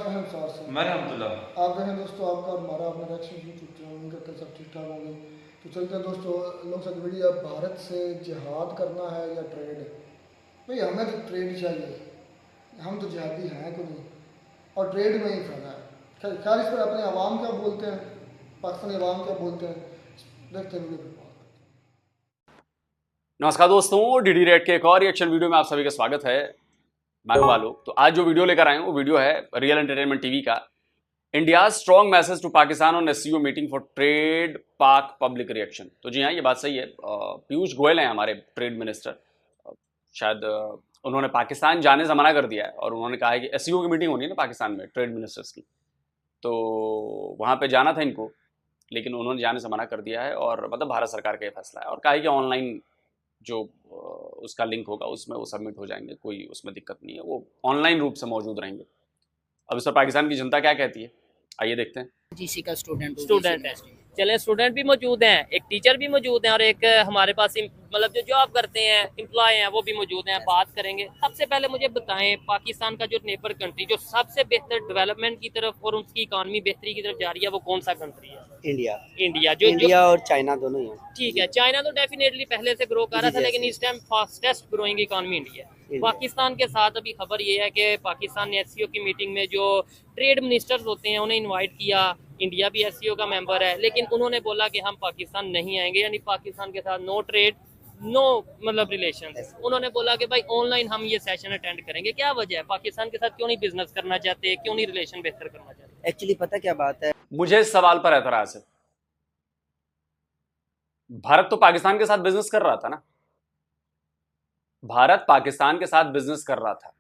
अहमसार से रहमतुल्लाह। आप देखें दोस्तों, आपका और हमारा अपना रिएक्शन यूट्यूब चैनल उम्मीद करते हैं सब ठीक ठाक होंगे। तो चलते हैं दोस्तों लोग सब वीडियो, भारत से जिहाद करना है या ट्रेड। भाई हमें तो ट्रेड चाहिए, हम तो जिहादी हैं को नहीं, और ट्रेड में ही फायदा है। खैर इस पर अपने अवाम क्या बोलते हैं, पाकिस्तानी अवाम क्या बोलते हैं, देखते हैं वीडियो। नमस्कार दोस्तों, डीडी रेड के एक और रिएक्शन वीडियो में आप सभी का स्वागत है। मैं हूं आलोक। तो आज जो वीडियो लेकर आए हैं वो वीडियो है रियल एंटरटेनमेंट टीवी का, India strong message to Pakistan on SCO meeting for trade Pak public reaction. तो जी हाँ, ये बात सही है। पीयूष गोयल हैं हमारे ट्रेड मिनिस्टर। शायद उन्होंने पाकिस्तान जाने से मना कर दिया है और उन्होंने कहा है कि एससीओ की मीटिंग होनी है ना पाकिस्तान में ट्रेड मिनिस्टर्स की, तो वहाँ पे जाना था इनको, लेकिन उन्होंने जाने से मना कर दिया है। और मतलब भारत सरकार का ये फैसला है और कहा है कि ऑनलाइन जो उसका लिंक होगा उसमें वो सबमिट हो जाएंगे, कोई उसमें दिक्कत नहीं है, वो ऑनलाइन रूप से मौजूद रहेंगे। अब इस पर पाकिस्तान की जनता क्या कहती है, आइए देखते हैं। जीसी का स्टूडेंट है, चले स्टूडेंट भी मौजूद हैं, एक टीचर भी मौजूद हैं और एक हमारे पास मतलब जो जॉब करते हैं एम्प्लॉय हैं वो भी मौजूद हैं। बात करेंगे। सबसे पहले मुझे बताएं, पाकिस्तान का जो नेबर कंट्री जो सबसे बेहतर डेवलपमेंट की तरफ और उसकी इकॉनमी बेहतरी की तरफ जा रही है वो कौन सा कंट्री है? इंडिया और चाइना दोनों ही हैं। ठीक है, चाइना तो डेफिनेटली पहले से ग्रो कर रहा था, लेकिन इस time fastest growing economy India है। पाकिस्तान के साथ अभी खबर ये है कि पाकिस्तान ने एससीओ की मीटिंग में जो ट्रेड मिनिस्टर्स होते हैं उन्हें इनवाइट किया। इंडिया भी एससीओ का मेंबर है, लेकिन उन्होंने बोला कि हम पाकिस्तान नहीं आएंगे, यानी पाकिस्तान के साथ नो ट्रेड नो मतलब रिलेशन। उन्होंने बोला कि भाई ऑनलाइन हम ये सेशन अटेंड करेंगे। क्या वजह है, पाकिस्तान के साथ क्यों नहीं बिजनेस करना चाहते, क्यों नहीं रिलेशन बेहतर करना चाहते? एक्चुअली पता क्या बात है, मुझे इस सवाल पर एतराज है। भारत तो पाकिस्तान के साथ बिजनेस कर रहा था ना, भारत पाकिस्तान के साथ बिजनेस कर रहा था।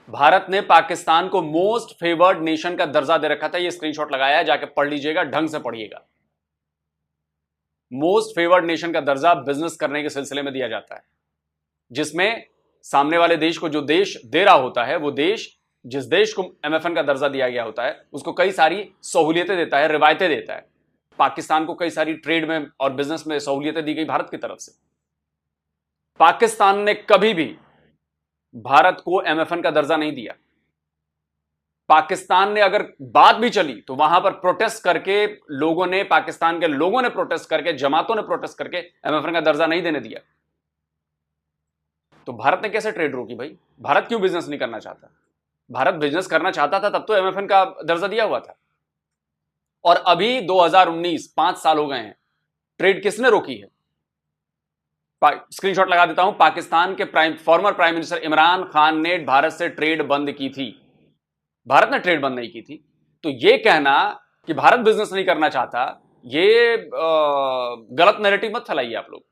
भारत ने पाकिस्तान को मोस्ट फेवर्ड नेशन का दर्जा दे रखा था। ये स्क्रीनशॉट लगाया है, जाके पढ़ लीजिएगा, ढंग से पढ़िएगा। मोस्ट फेवर्ड नेशन का दर्जा बिजनेस करने के सिलसिले में दिया जाता है, जिसमें सामने वाले देश को जो देश दे रहा होता है, वो देश जिस देश को एमएफएन का दर्जा दिया गया होता है उसको कई सारी सहूलियतें देता है, रिवायतें देता है। पाकिस्तान को कई सारी ट्रेड में और बिजनेस में सहूलियतें दी गई भारत की तरफ से। पाकिस्तान ने कभी भी भारत को एमएफएन का दर्जा नहीं दिया। पाकिस्तान ने अगर बात भी चली तो वहां पर प्रोटेस्ट करके लोगों ने, पाकिस्तान के लोगों ने प्रोटेस्ट करके, जमातों ने प्रोटेस्ट करके एमएफएन का दर्जा नहीं देने दिया। तो भारत ने कैसे ट्रेड रोकी भाई? भारत क्यों बिजनेस नहीं करना चाहता? भारत बिजनेस करना चाहता था तब तो एमएफएन का दर्जा दिया हुआ था। और अभी 2019, 5 साल हो गए हैं, ट्रेड किसने रोकी है? स्क्रीनशॉट लगा देता हूं। पाकिस्तान के former prime minister Imran Khan ने भारत से ट्रेड बंद की थी, भारत ने ट्रेड बंद नहीं की थी। तो यह कहना कि भारत बिजनेस नहीं करना चाहता, ये गलत नैरेटिव मत फैलाइए आप लोग।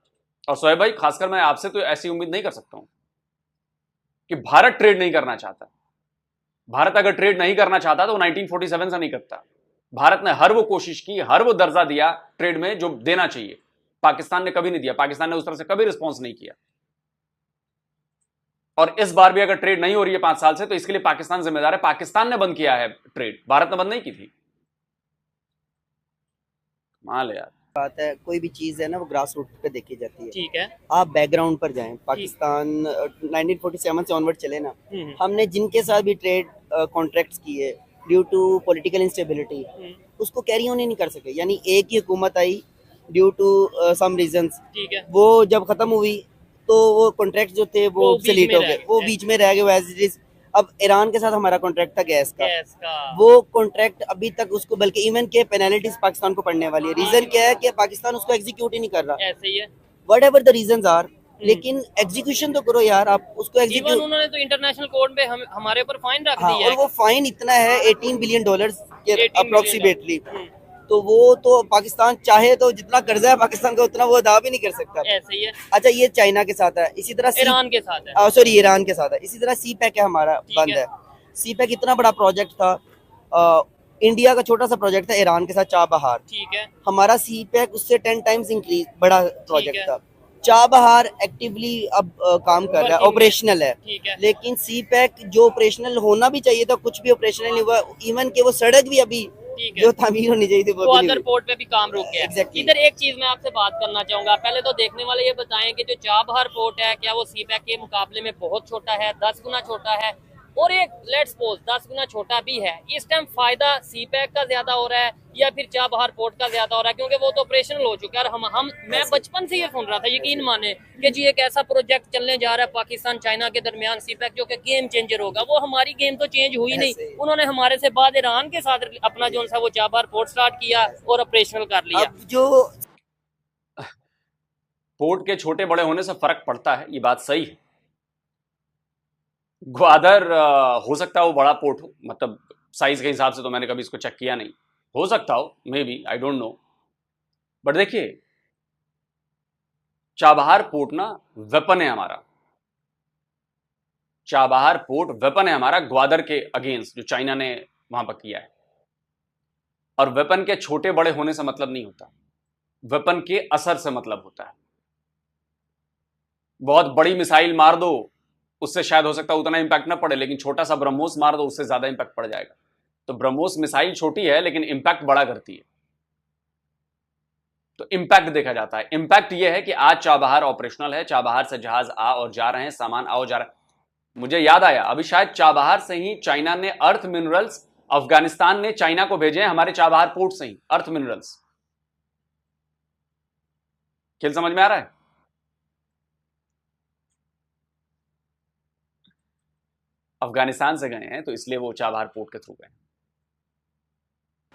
और सोहेब भाई, खासकर मैं आपसे तो ऐसी उम्मीद नहीं कर सकता हूं कि भारत ट्रेड नहीं करना चाहता। भारत अगर ट्रेड नहीं करना चाहता तो 1947 से नहीं करता। भारत ने हर वो कोशिश की, हर वो दर्जा दिया ट्रेड में जो देना चाहिए। पाकिस्तान ने कभी नहीं दिया, पाकिस्तान ने उस तरह से कभी रिस्पॉन्स नहीं किया। और इस बार भी अगर ट्रेड नहीं हो रही है 5 साल से, तो इसके लिए पाकिस्तान जिम्मेदार है। पाकिस्तान ने बंद किया है ट्रेड, भारत ने बंद नहीं की थी। मान ले यार, बात है कोई भी चीज है ना वो ग्रास रूट पे देखी जाती है। ठीक है, आप बैकग्राउंड पर जाएं, पाकिस्तान 1947 से ऑनवर्ड चले ना, हमने जिनके साथ भी ट्रेड कॉन्ट्रैक्ट्स किए ड्यू टू पॉलिटिकल इंस्टेबिलिटी, उसको कैरी ऑन ही नहीं कर सके। यानी एक ही हुकूमत आई ड्यू टू सम रीजंस, ठीक है, वो जब खत्म हुई तो वो कॉन्ट्रैक्ट जो थे वो ऑब्सोलीट हो गए, वो बीच में रह गए एज इट इज। अब ईरान के साथ हमारा कॉन्ट्रैक्ट था गैस का, वो कॉन्ट्रैक्ट अभी तक उसको, बल्कि इवन के पेनल्टीज पाकिस्तान को पड़ने वाली है। रीजन क्या है कि पाकिस्तान उसको एग्जीक्यूट ही नहीं कर रहा। ऐसे ही है, whatever the reasons are, लेकिन एग्जीक्यूशन तो करो यार, आप उसको एग्जीक्यूट। उन्होंने तो इंटरनेशनल कोर्ट में हमारे ऊपर फाइन रख दिया है। और वो फाइन इतना है $18 बिलियन के अप्रोक्सीमेटली। तो वो तो पाकिस्तान चाहे तो जितना कर्जा है पाकिस्तान का उतना वो अदा भी नहीं कर सकता। ऐसे ही है। अच्छा, ये चाइना के साथ है, इसी तरह ईरान के साथ है, सॉरी ईरान के साथ है। इसी तरह सी पैक है हमारा, बंद है। सी पैक इतना बड़ा प्रोजेक्ट था, इंडिया का छोटा सा प्रोजेक्ट था ईरान के साथ, चाबहार। ठीक है, हमारा सी पैक उससे 10 टाइम्स इंक्रीज बड़ा प्रोजेक्ट था। चाबहार एक्टिवली अब काम कर रहा है, ऑपरेशनल है। लेकिन सी पैक जो ऑपरेशनल होना भी चाहिए था, कुछ भी ऑपरेशनल नहीं हुआ। इवन के वो सड़क भी अभी जो तामीर होनी चाहिए थी वो अदर पोर्ट पे भी काम रुक गया। Exactly. इधर एक चीज मैं आपसे बात करना चाहूंगा। पहले तो देखने वाले ये बताएं कि जो चाबहार पोर्ट है, क्या वो सी पैक के मुकाबले में बहुत छोटा है, 10 गुना छोटा है? और एक लेट्स सपोज 10 गुना छोटा भी है, इस टाइम फायदा सी पैक का ज्यादा हो रहा है या फिर चाबहार पोर्ट का ज्यादा हो रहा है, क्योंकि वो तो ऑपरेशनल हो चुका है। और मैं बचपन से ये सुन रहा था, यकीन माने कि जी एक ऐसा प्रोजेक्ट चलने जा रहा है पाकिस्तान चाइना के दरमियान सी पैक, जो कि गेम चेंजर होगा। वो हमारी गेम तो चेंज हुई नहीं, उन्होंने हमारे से बाद ईरान के साथ अपना जो सा वो चाबहार पोर्ट स्टार्ट किया और ऑपरेशनल कर लिया। अब जो पोर्ट के छोटे बड़े होने से फर्क पड़ता है, ये बात सही है। ग्वादर हो सकता है वो बड़ा पोर्ट हो, मतलब साइज के हिसाब से तो मैंने कभी इसको चेक किया नहीं, हो सकता हो, may be, I don't know. But देखिए, चाबहार पोर्ट ना वेपन है हमारा, चाबहार पोर्ट वेपन है हमारा ग्वादर के अगेंस्ट जो चाइना ने वहां पर किया है। और वेपन के छोटे बड़े होने से मतलब नहीं होता, वेपन के असर से मतलब होता है। बहुत बड़ी मिसाइल मार दो, उससे शायद हो सकता है उतना इंपैक्ट ना पड़े, लेकिन छोटा सा ब्रह्मोस मार दो, उससे ज्यादा इंपैक्ट पड़ जाएगा। तो ब्रह्मोस मिसाइल छोटी है लेकिन इंपैक्ट बड़ा करती है, तो इंपैक्ट देखा जाता है। इंपैक्ट यह है कि आज चाबहार ऑपरेशनल है, चाबहार से जहाज आ और जा रहे हैं, सामान आओ जा रहा है। मुझे याद आया, अभी शायद चाबहार से ही चाइना ने अर्थ मिनरल्स, अफगानिस्तान ने चाइना को भेजे हैं हमारे चाबहार पोर्ट से ही अर्थ मिनरल्स। खेल समझ में आ रहा है? अफगानिस्तान से गए हैं तो इसलिए वो चाबहार पोर्ट के थ्रू गए।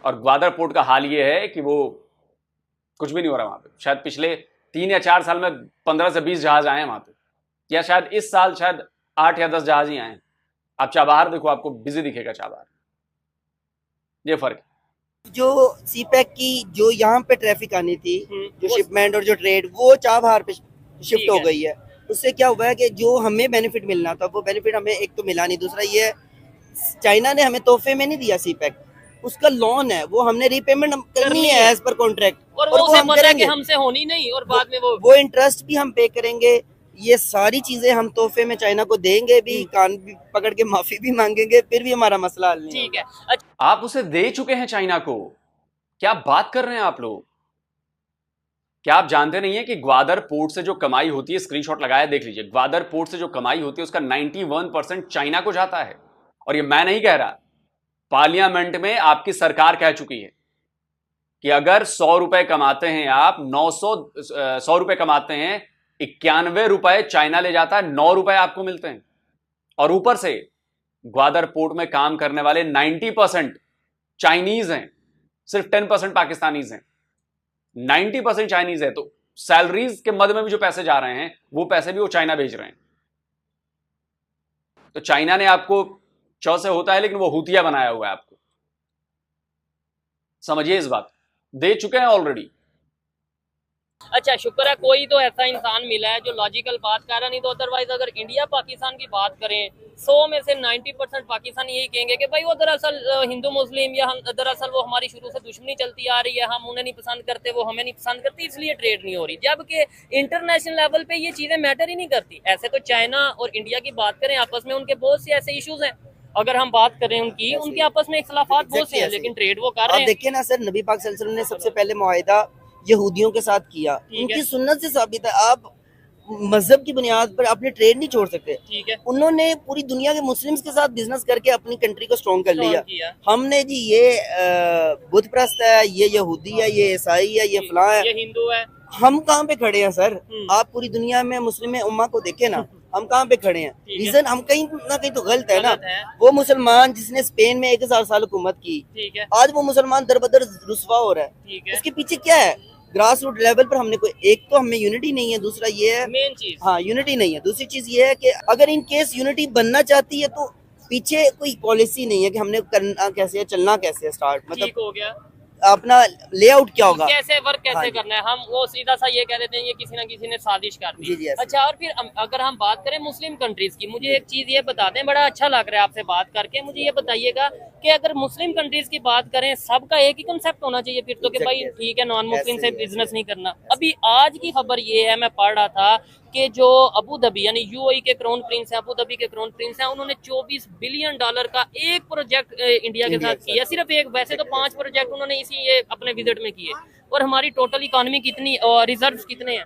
और ग्वादर पोर्ट का हाल ये है कि वो कुछ भी नहीं हो रहा वहां पे। शायद पिछले 3 या 4 साल में 15 से 20 जहाज आए हैं वहां पे, या शायद इस साल शायद 8 या 10 जहाज ही आए हैं। आप चाबहार देखो, आपको बिजी दिखेगा चाबहार। ये फर्क है। जो सी पैक की जो यहाँ पे ट्रैफिक आनी थी, जो वो- शिपमेंट और जो ट्रेड, वो चाबहार पे ठीक शिफ्ट हो है। गई है। उससे क्या हुआ है कि जो हमें बेनिफिट मिलना था वो बेनिफिट हमें एक तो मिला नहीं, दूसरा ये है, चाइना ने हमें तोहफे में नहीं दिया सी पैक, उसका लोन है, वो हमने रीपेमेंट करनी है एज पर कॉन्ट्रैक्ट, और वो उसे हम पता है कि करेंगे। हमसे होनी नहीं, और बाद में वो इंटरेस्ट भी हम पे करेंगे, ये सारी चीजें हम तोहफे में चाइना को देंगे भी, कान भी पकड़ के माफी भी मांगेंगे, फिर भी हमारा मसला हल नहीं ठीक होगा। है। अच्छा, आप उसे दे चुके हैं चाइना को, क्या बात कर रहे हैं आप लोग? क्या आप जानते नहीं है कि ग्वादर पोर्ट से जो कमाई होती है, स्क्रीनशॉट लगाया देख लीजिए, ग्वादर पोर्ट से जो कमाई होती है उसका 91% चाइना को जाता है। और ये मैं नहीं कह रहा, पार्लियामेंट में आपकी सरकार कह चुकी है कि अगर 100 रुपए कमाते हैं आप, 100 रुपए कमाते हैं, 91 रुपए चाइना ले जाता है, 9 रुपए आपको मिलते हैं। और ऊपर से ग्वादर पोर्ट में काम करने वाले 90% चाइनीज हैं, सिर्फ 10% पाकिस्तानीज हैं, 90% चाइनीज है। तो सैलरीज के मद में भी जो पैसे जा रहे हैं वो पैसे भी वो चाइना भेज रहे हैं। तो चाइना ने आपको चौ से होता है लेकिन वो हुतिया बनाया हुआ है आपको, समझिए इस बात, दे चुके हैं ऑलरेडी। अच्छा शुक्र है कोई तो ऐसा इंसान मिला है जो लॉजिकल बात कर रहा, नहीं तो अदरवाइज अगर इंडिया पाकिस्तान की बात करें, 100 में से 90% पाकिस्तान यही कहेंगे कि भाई वो दरअसल हिंदू मुस्लिम या हम दरअसल वो हमारी शुरू से दुश्मनी चलती आ रही है, हम उन्हें नहीं पसंद करते, वो हमें नहीं पसंद करती, इसलिए ट्रेड नहीं हो रही। जबकि इंटरनेशनल लेवल पे ये चीजें मैटर ही नहीं करती। ऐसे तो चाइना और इंडिया की बात करें, आपस में उनके बहुत से ऐसे इश्यूज हैं, अगर हम बात करें उनकी, उनके आपस में इख्तलाफात बहुत से हैं, लेकिन ट्रेड वो कर रहे आप हैं। देखिए ना सर, नबी पाक सल्लल्लाहु अलैहि वसल्लम ने सबसे पहले मुआहिदा यहूदियों के साथ किया, ठीक उनकी है। सुन्नत से साबित है। आप मजहब की बुनियाद पर अपने ट्रेड नहीं छोड़ सकते। ठीक है, उन्होंने पूरी दुनिया के मुस्लिम्स के साथ बिजनेस करके अपनी कंट्री को स्ट्रॉन्ग कर लिया। किया। हमने जी ये बुत परस्त है, ये यहूदी है, ये ईसाई है, ये फलां है, ये हिंदू है। हम कहाँ पे खड़े हैं सर? हम्म। आप पूरी दुनिया में मुस्लिम उम्मा को देखे ना, हम कहाँ पे खड़े हैं? ठीक है। रीजन हम कहीं ना कहीं तो गलत है ना। गलत है। वो मुसलमान जिसने स्पेन में 1000 साल हुकूमत की, ठीक है, आज वो मुसलमान दरबदर रुसवा हो रहा है। ठीक है, इसके पीछे क्या है? ग्रास रूट लेवल पर हमने कोई, एक तो हमें यूनिटी नहीं है, दूसरा ये है, मेन चीज। हाँ यूनिटी नहीं है, दूसरी चीज ये है कि अगर इन केस यूनिटी बनना चाहती है तो पीछे कोई पॉलिसी नहीं है कि हमने करना कैसे है, चलना कैसे है, स्टार्ट ठीक मतलब हो गया। अपना लेआउट क्या होगा, कैसे वर्क हाँ कैसे जी। करना है, हम वो सीधा सा ये कह देते हैं ये किसी ना किसी ने साजिश कर जी, जी, दी। ऐसे। अच्छा, और फिर अगर हम बात करें मुस्लिम कंट्रीज की, मुझे एक चीज ये बता दें, बड़ा अच्छा लग रहा है आपसे बात करके, मुझे ये बताइएगा कि अगर मुस्लिम कंट्रीज की बात करें, सबका एक ही कंसेप्ट होना चाहिए फिर तो, कि भाई Exactly. ठीक है नॉन मुस्लिम ऐसे से ही, बिजनेस ऐसे नहीं करना। अभी आज की खबर ये है, मैं पढ़ रहा था कि जो अबू धाबी यानी यूएई के क्राउन प्रिंस हैं, अबू धाबी के क्राउन प्रिंस हैं, उन्होंने $24 बिलियन का एक प्रोजेक्ट इंडिया के साथ किया, सिर्फ एक। वैसे तो 5 प्रोजेक्ट उन्होंने इसी ये अपने विजिट में किए। और हमारी टोटल इकोनॉमी कितनी और रिजर्व कितने हैं?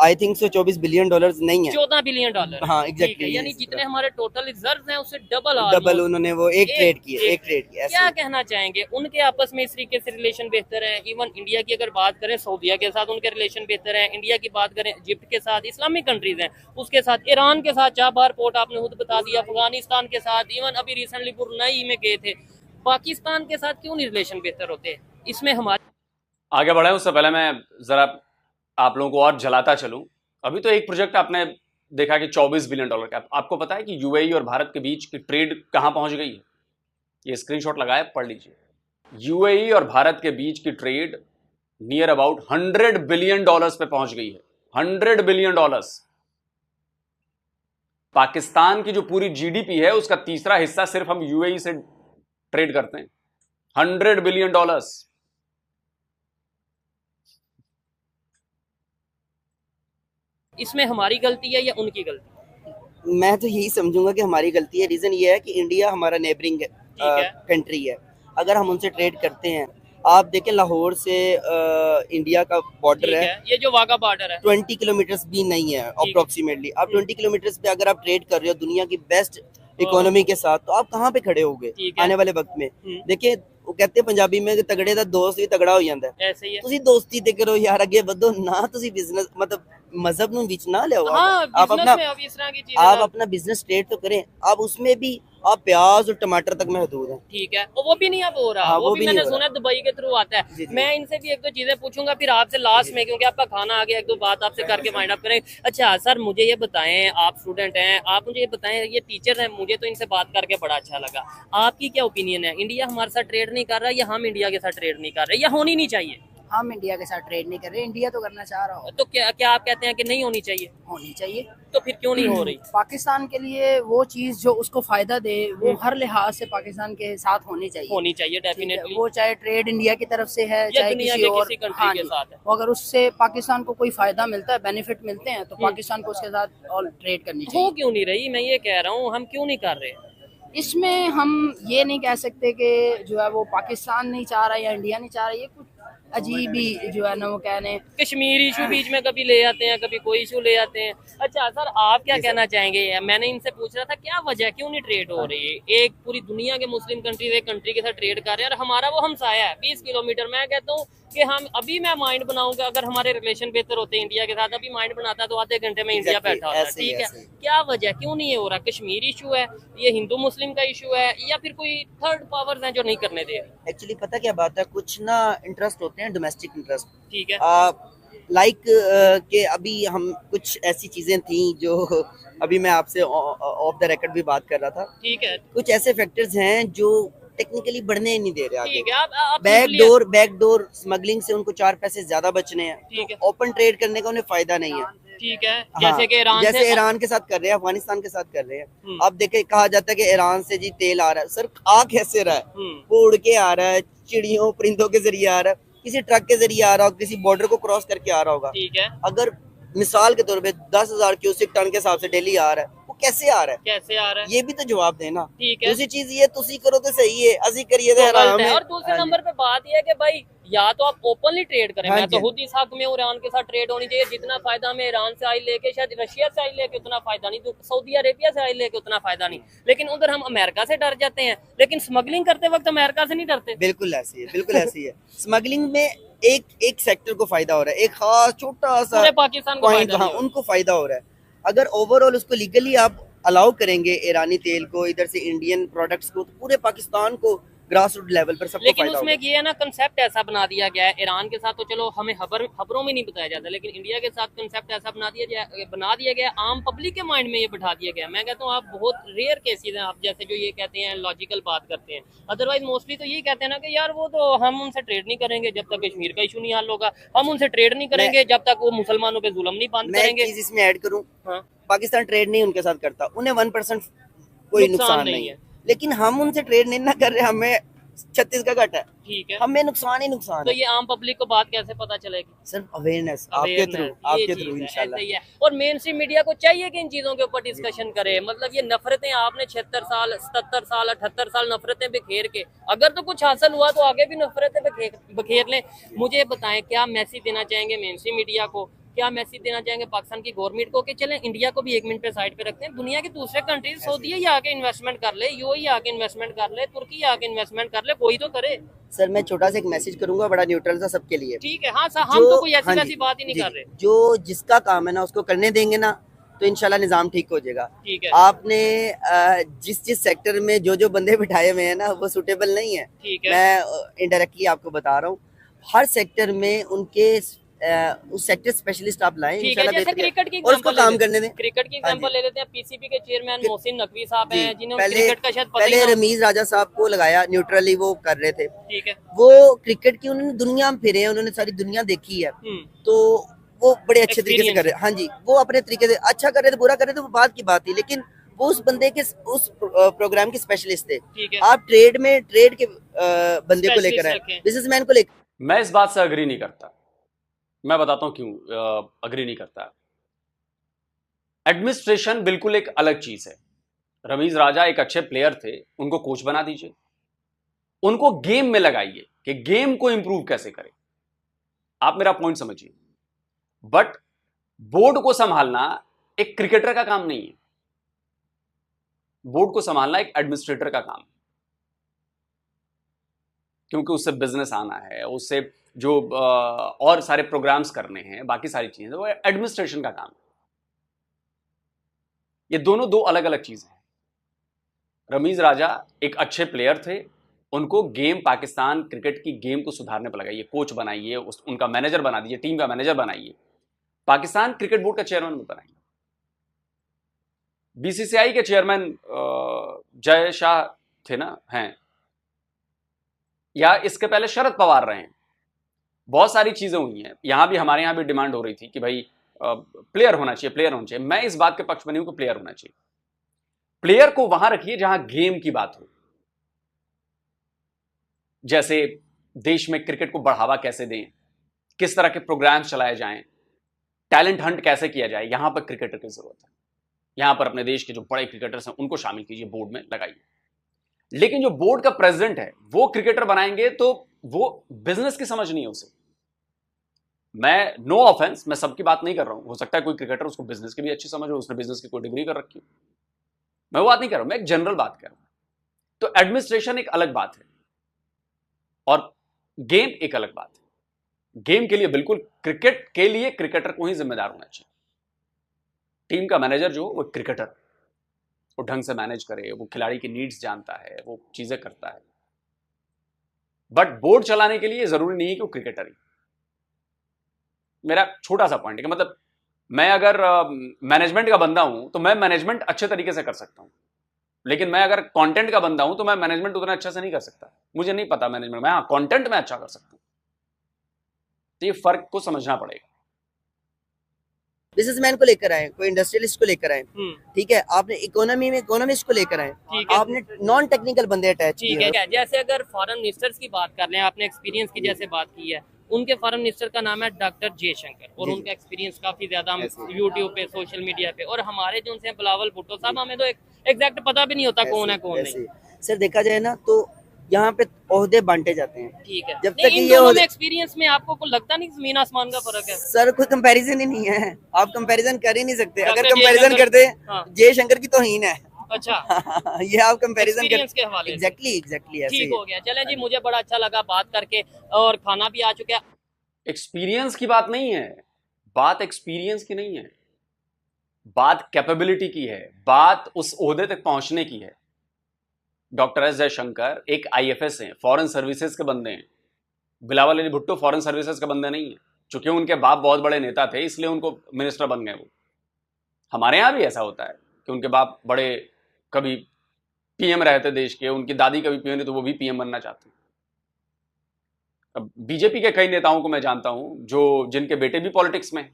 आई थिंक सो $24 बिलियन नहीं है। $14 बिलियन। हाँ, ठीक है, exactly, यानी yes, जितने हमारे टोटल रिजर्व हैं उससे डबल डबल उन्होंने वो एक ट्रेड किए, एक ट्रेड किया क्या ऐसे। कहना चाहेंगे, उनके आपस में इस तरीके से रिलेशन बेहतर है? इवन इंडिया की अगर बात करें, सऊदीया के साथ उनके रिलेशन बेहतर है। इंडिया की बात करें, इजिप्ट के साथ, इस्लामिक कंट्रीज हैं उसके साथ, ईरान के साथ, चाबार पोर्ट आपने खुद बता दिया, अफगानिस्तान के साथ, इवन अभी रिसेंटली ब्रुनई में गए थे। पाकिस्तान के साथ क्यों नहीं रिलेशन बेहतर होते? इसमें हमारे आगे बढ़े उससे पहले मैं जरा आप लोगों को और जलाता चलूं। अभी तो एक प्रोजेक्ट आपने देखा कि $24 बिलियन का। आपको पता है कि यूएई और भारत के बीच की ट्रेड कहां पहुंच गई है? ये स्क्रीनशॉट लगाया, पढ़ लीजिए। यूएई और भारत के बीच की ट्रेड नियर अबाउट $100 बिलियन पे पहुंच गई है। $100 बिलियन। पाकिस्तान की जो पूरी जीडीपी है उसका तीसरा हिस्सा सिर्फ हम यूएई से ट्रेड करते हैं। $100 बिलियन। इसमें हमारी गलती है या उनकी गलती? मैं तो यही समझूंगा कि हमारी गलती है। रीजन ये है कि इंडिया हमारा नेबरिंग है। कंट्री है। अगर हम उनसे ट्रेड करते हैं, आप देखें लाहौर से इंडिया का बॉर्डर ठीक है, है, ये जो वाघा बॉर्डर है 20 किलोमीटर्स भी नहीं है अप्रोक्सीमेटली। आप 20 किलोमीटर्स पे अगर आप ट्रेड कर रहे हो दुनिया की बेस्ट इकोनॉमी के साथ, तो आप कहाँ पे खड़े होगे ठीक है। आने वाले वक्त में? देखिए, वो कहते हैं पंजाबी में कि तगड़े दा दोस्त भी तगड़ा हो जाता है। ऐसे ही है। ਤੁਸੀਂ ਦੋਸਤੀ ਤੇ ਕਰੋ यार, ਅੱਗੇ ਵਧੋ ਨਾ। ਤੁਸੀਂ ਬਿਜ਼ਨਸ मतलब मजहब ਨੂੰ ਵਿੱਚ ना ले आओ। हाँ, आप बिजनेस अपना में अब इस तरह की चीजें आप अपना बिजनेस स्टार्ट तो करें। आप उसमें भी आप प्याज और टमाटर तक महदूद हैं। ठीक है, और वो भी नहीं अब हो रहा। हाँ, वो भी मैंने नहीं हो सुना दुबई के थ्रू आता है। जी, जी। मैं इनसे भी एक दो चीजें पूछूंगा फिर आपसे लास्ट में, क्योंकि आपका खाना आ गया, एक दो बात आपसे करके माइंड अप करें। अच्छा सर, मुझे ये बताएं, आप स्टूडेंट हैं, आप मुझे ये बताएं, ये टीचर हैं, मुझे तो इनसे बात करके बड़ा अच्छा लगा। आपकी क्या ओपिनियन है? इंडिया हमारे साथ ट्रेड नहीं कर रहा या हम इंडिया के साथ ट्रेड नहीं कर रहे, या होनी नहीं चाहिए? हम इंडिया के साथ ट्रेड नहीं कर रहे, इंडिया तो करना चाह रहा हो। तो क्या आप कहते हैं कि नहीं होनी चाहिए? होनी चाहिए। तो फिर क्यों नहीं हो रही? पाकिस्तान के लिए वो चीज जो उसको फायदा दे, वो हर लिहाज से पाकिस्तान के साथ होनी चाहिए। होनी चाहिए ठीक है, डेफिनेटली। वो चाहे ट्रेड इंडिया की तरफ से है, या चाहे दुनिया किसी के और किसी कंट्री के जी। साथ है। वो अगर उससे पाकिस्तान को कोई फायदा मिलता है, बेनिफिट मिलते हैं, तो पाकिस्तान को उसके साथ और ट्रेड करनी हो चाहिए। क्यों नहीं रही, मैं ये कह रहा हूँ, हम क्यों नहीं कर रहे? इसमें हम ये नहीं कह सकते कि जो है वो पाकिस्तान नहीं चाह रहा या इंडिया नहीं चाह रहा। ये कुछ अजीब ही जो है ना वो कहने कश्मीर इशू बीच में कभी ले आते हैं, कभी कोई इशू ले आते हैं। अच्छा सर, आप क्या कहना चाहेंगे? मैंने इनसे पूछ रहा था क्या वजह, क्यों नहीं ट्रेड हो रही है? एक पूरी दुनिया के मुस्लिम कंट्रीज एक कंट्री के साथ ट्रेड कर रहे हैं और हमारा वो हमसाया है 20 किलोमीटर। मैं कहता हूँ कि हम अभी, मैं माइंड बनाऊंगा अगर हमारे रिलेशन बेहतर होते इंडिया के साथ, अभी माइंड बनाता तो आधे घंटे में इंडिया बैठा होता। ऐसे ही, ठीक है, ऐसे ही। क्या वजह, क्यों नहीं हो रहा? कश्मीर इशू है, ये हिंदू मुस्लिम का इशू है, या फिर कोई थर्ड पावर्स हैं जो नहीं करने दे रहे? एक्चुअली पता क्या बात है, कुछ ना इंटरेस्ट होते हैं डोमेस्टिक इंटरेस्ट। ठीक है। लाइक कि अभी हम कुछ ऐसी चीजें थी जो अभी मैं आपसे ऑफ द रिकॉर्ड भी बात कर रहा था। ठीक है, कुछ ऐसे फैक्टर्स हैं जो टेक्निकली बढ़ने ही नहीं दे रहे आगे। ठीक है। आप बैकडोर स्मगलिंग से उनको 4 पैसे ज्यादा बचने हैं। ठीक है। ओपन ट्रेड करने का उन्हें फायदा नहीं है। ठीक है, हाँ, जैसे कि ईरान जैसे से ईरान के साथ कर रहे हैं, अफगानिस्तान के साथ कर रहे हैं। हम्म। अब देखे, कहा जाता है कि ईरान से जी तेल आ रहा है। सर, आ कैसे रहा है? वो उड़ के आ रहा है, चिड़ियों परिंदों के जरिए आ रहा है, किसी ट्रक के जरिए आ रहा होगा, किसी बॉर्डर को क्रॉस करके आ रहा होगा। ठीक है, अगर मिसाल के तौर पे 10,000 क्यूसिक टन के हिसाब से डेली आ रहा है, वो कैसे आ रहा है? कैसे आ रहा है? ये भी तो जवाब देना। ठीक है। दूसरी चीज ये, तुसी करो तो सही है, असी करिए तो तो हराम गलत है। है। और दूसरे हाँ जी। नंबर पे बात यह है कि भाई, या तो आप ओपनली ट्रेड करें। हाँ मैं तो जी। खुद इस हक में हूँ, ईरान के साथ ट्रेड होनी चाहिए। जितना फायदा हमें ईरान से ऑयल लेके, शायद रशिया से ऑयल लेके उतना फायदा नहीं, सऊदी अरेबिया से ऑयल लेके उतना फायदा नहीं। लेकिन उधर हम अमेरिका से डर जाते हैं, लेकिन स्मगलिंग करते वक्त अमेरिका से नहीं डरते। बिल्कुल ऐसी है, बिल्कुल ऐसी है। स्मगलिंग में एक सेक्टर को फायदा हो रहा है, एक खास छोटा सा पूरे पाकिस्तान को पॉइंट, फायदा हाँ, नहीं हो उनको फायदा हो रहा है। अगर ओवरऑल उसको लीगली आप अलाउ करेंगे, ईरानी तेल को, इधर से इंडियन प्रोडक्ट्स को, तो पूरे पाकिस्तान को ग्रास रूट लेवल पर सबको लेकिन फायदा उसमें होगा। ये है ना, कंसेप्ट ऐसा बना दिया गया है। ईरान के साथ तो चलो हमें खबरों में नहीं बताया जाता, लेकिन इंडिया के साथ कंसेप्ट ऐसा बना दिया गया, आम पब्लिक के माइंड में ये बैठा दिया गया। मैं कहता हूँ आप बहुत रेयर केसेस हैं, आप जैसे जो ये कहते हैं लॉजिकल बात करते हैं। अदरवाइज मोस्टली तो यही कहते हैं ना कि यार वो तो हम उनसे ट्रेड नहीं करेंगे जब तक कश्मीर का इशू नहीं हल होगा, हम उनसे ट्रेड नहीं करेंगे जब तक वो मुसलमानों पे जुल्म नहीं बंद मैं एक करेंगे। चीज इसमें ऐड करूं, हाँ। पाकिस्तान ट्रेड नहीं उनके साथ करता, उन्हें 1% कोई नुकसान नहीं है। लेकिन हम उनसे ट्रेड नहीं ना कर रहे, हमें 36 का घट है, ठीक है, हमें नुकसान ही नुकसान तो है। ये आम पब्लिक को बात कैसे पता चलेगी? सिर्फ अवेयरनेस आपके Awareness, थ्रू, ये आपके चीज़ थ्रू है, इंशाल्लाह। ऐसे ही है। और मेन स्ट्रीम मीडिया को चाहिए कि इन चीजों के ऊपर डिस्कशन करे। मतलब ये नफरतें आपने 76 साल 77 साल 78 साल नफरतें बिखेर के, अगर तो कुछ हासिल हुआ तो आगे भी नफरतें बिखेर लें। मुझे बताएं क्या मैसेज देना चाहेंगे मेन स्ट्रीम मीडिया को क्या मैसेज देना चाहेंगे पाकिस्तान की गवर्नमेंट को कि चलें इंडिया को भी 1 मिनट पे साइड पे रखते हैं, दुनिया के दूसरे कंट्रीज, सऊदी ही आके इन्वेस्टमेंट कर ले, यूएई आके इन्वेस्टमेंट कर ले, तुर्की आके इन्वेस्टमेंट कर ले, कोई तो करे। सर मैं छोटा सा एक मैसेज करूंगा, बड़ा न्यूट्रल सा सबके लिए। ठीक है, हाँ सर, हम तो कोई ऐसी हाँ जी, वैसी बात ही नहीं जी, कर रहे। जो जिसका काम है ना उसको करने देंगे ना तो इंशाल्लाह निज़ाम ठीक हो जाएगा। ठीक है, आपने जिस सेक्टर में जो बंदे बिठाए हुए हैं ना वो सूटेबल नहीं है। ठीक है, मैं इनडायरेक्टली आपको बता रहा हूँ, हर सेक्टर में उनके उस सेक्टर स्पेशलिस्ट आप लाएं ठीक है। इंशाल्लाह जैसे बेहतर है। क्रिकेट की और उसको एग्जांपल काम करने दें। क्रिकेट की हाँ जी। एग्जांपल ले लेते हैं, पीसीबी के चेयरमैन फिर- मोहसिन नकवी साहब जी, हैं, जिन्होंने पहले क्रिकेट का शायद पता ही पहले ना। रमीज राजा साहब को लगाया, न्यूट्रली वो कर रहे थे। ठीक है, वो क्रिकेट की उन्होंने दुनिया में फिरे हैं, उन्होंने सारी दुनिया देखी है, तो वो बड़े अच्छे तरीके से कर रहे हैं। हाँ जी, वो अपने तरीके से अच्छा कर रहे थे, बुरा कर रहे थे वो बात की बात थी, लेकिन वो उस बंदे के उस प्रोग्राम के स्पेशलिस्ट थे। ठीक है, आप ट्रेड के बंदे को लेकर आए, Specialist बिजनेसमैन को लेकर। मैं इस बात से अग्री नहीं करता। मैं बताता हूं क्यों अग्री नहीं करता। एडमिनिस्ट्रेशन बिल्कुल एक अलग चीज है। रमीज राजा एक अच्छे प्लेयर थे, उनको कोच बना दीजिए, उनको गेम में लगाइए कि गेम को इंप्रूव कैसे करें। आप मेरा पॉइंट समझिए। बट बोर्ड को संभालना एक क्रिकेटर का काम नहीं है, बोर्ड को संभालना एक एडमिनिस्ट्रेटर का काम है, क्योंकि उससे बिजनेस आना है, उससे जो और सारे प्रोग्राम्स करने हैं, बाकी सारी चीजें, वो एडमिनिस्ट्रेशन का काम है। ये दोनों दो अलग अलग चीजें हैं। रमीज राजा एक अच्छे प्लेयर थे, उनको गेम, पाकिस्तान क्रिकेट की गेम को सुधारने पर लगाइए, कोच बनाइए, उनका मैनेजर बना दीजिए, टीम का मैनेजर बनाइए, पाकिस्तान क्रिकेट बोर्ड का चेयरमैन बनाइए। बीसीसीआई के चेयरमैन जय शाह थे ना, हैं, या इसके पहले शरद पवार रहे हैं। बहुत सारी चीजें हुई हैं, यहां भी, हमारे यहां भी डिमांड हो रही थी कि भाई प्लेयर होना चाहिए, प्लेयर होना चाहिए। मैं इस बात के पक्ष में नहीं हूं कि प्लेयर होना चाहिए। प्लेयर को वहां रखिए जहां गेम की बात हो, जैसे देश में क्रिकेट को बढ़ावा कैसे दें, किस तरह के प्रोग्राम्स चलाए जाएं, टैलेंट हंट कैसे किया जाए, यहां पर क्रिकेटर की जरूरत है। यहां पर अपने देश के जो बड़े क्रिकेटर्स हैं उनको शामिल कीजिए, बोर्ड में लगाइए। लेकिन जो बोर्ड का प्रेसिडेंट है वो क्रिकेटर बनाएंगे तो वो बिजनेस की समझ नहीं है उसे। मैं नो ऑफेंस, मैं सबकी बात नहीं कर रहा हूं, हो सकता है कोई क्रिकेटर उसको बिजनेस की भी अच्छी समझ हो, उसने बिजनेस की कोई डिग्री कर रखी हो, मैं वो बात नहीं कर रहा हूं, मैं एक जनरल बात कर रहा हूं। तो एडमिनिस्ट्रेशन एक अलग बात है और गेम एक अलग बात है। गेम के लिए बिल्कुल, क्रिकेट के लिए क्रिकेटर को ही जिम्मेदार होना चाहिए। टीम का मैनेजर जो वो क्रिकेटर, वो ढंग से मैनेज करे, वो खिलाड़ी की नीड्स जानता है, वो चीजें करता है। बट बोर्ड चलाने के लिए जरूरी नहीं है कि वो क्रिकेटर ही। मेरा छोटा सा पॉइंट है कि मतलब मैं अगर मैनेजमेंट का बंदा हूं तो मैं मैनेजमेंट अच्छे तरीके से कर सकता हूं, लेकिन मैं अगर कंटेंट का बंदा हूं तो मैं मैनेजमेंट उतना अच्छे से नहीं कर सकता। मुझे नहीं पता मैनेजमेंट, मैं हाँ कंटेंट में अच्छा कर सकता हूं। तो ये फर्क को समझना पड़ेगा। बिजनेसमैन को लेकर आए, कोई इंडस्ट्रियलिस्ट को लेकर आए, ठीक है। आपने इकोनॉमी में इकोनॉमिस्ट को लेकर आए, ठीक है, आपने नॉन टेक्निकल बंदे अटैच ठीक किए। है। जैसे अगर फॉरेन मिनिस्टर्स की बात कर लें, आपने एक्सपीरियंस की जैसे बात की है, उनके फॉरेन मिनिस्टर का नाम है डॉक्टर जयशंकर, और जी। उनका एक्सपीरियंस काफी ज्यादा हम ऐसे। यूट्यूब पे, सोशल मीडिया पे, और हमारे जो उनसे बिलावल भुट्टो साहब, हमें तो एग्जैक्ट पता भी नहीं होता कौन है कौन नहीं। सर देखा जाए ना तो यहाँ पे ओहदे बांटे जाते हैं। ठीक है, जब तक नहीं, इन ये दोनों ओहदे- में एक्सपीरियंस में आपको को लगता नहीं जमीन आसमान का फर्क है? सर कोई कंपैरिजन ही नहीं है, आप कंपैरिजन कर ही नहीं सकते। अगर डॉक्टर कंपैरिजन जयशंकर- करते हाँ। जयशंकर की तौहीन है। अच्छा, ये आप कंपैरिजन कर एक्सपीरियंस के हवाले से। एग्जैक्टली ऐसे ठीक ही हो गया। चलें जी, मुझे बड़ा अच्छा लगा बात करके, और खाना भी आ चुका है। एक्सपीरियंस की बात नहीं है, बात एक्सपीरियंस की नहीं है, बात कैपेबिलिटी की है, बात उस ओहदे तक पहुंचने की है। डॉक्टर एस जयशंकर एक आईएफएस हैं, फॉरेन सर्विसेज के बंदे हैं। बिलावल अली भुट्टो फॉरेन सर्विसेज के बंदे नहीं है। चूंकि उनके बाप बहुत बड़े नेता थे इसलिए उनको मिनिस्टर बन गए वो। हमारे यहाँ भी ऐसा होता है कि उनके बाप बड़े, कभी पीएम रहते देश के, उनकी दादी कभी पीएम नहीं तो वो भी पीएम बनना चाहते हैं। अब बीजेपी के कई नेताओं को मैं जानता हूं जो, जिनके बेटे भी पॉलिटिक्स में,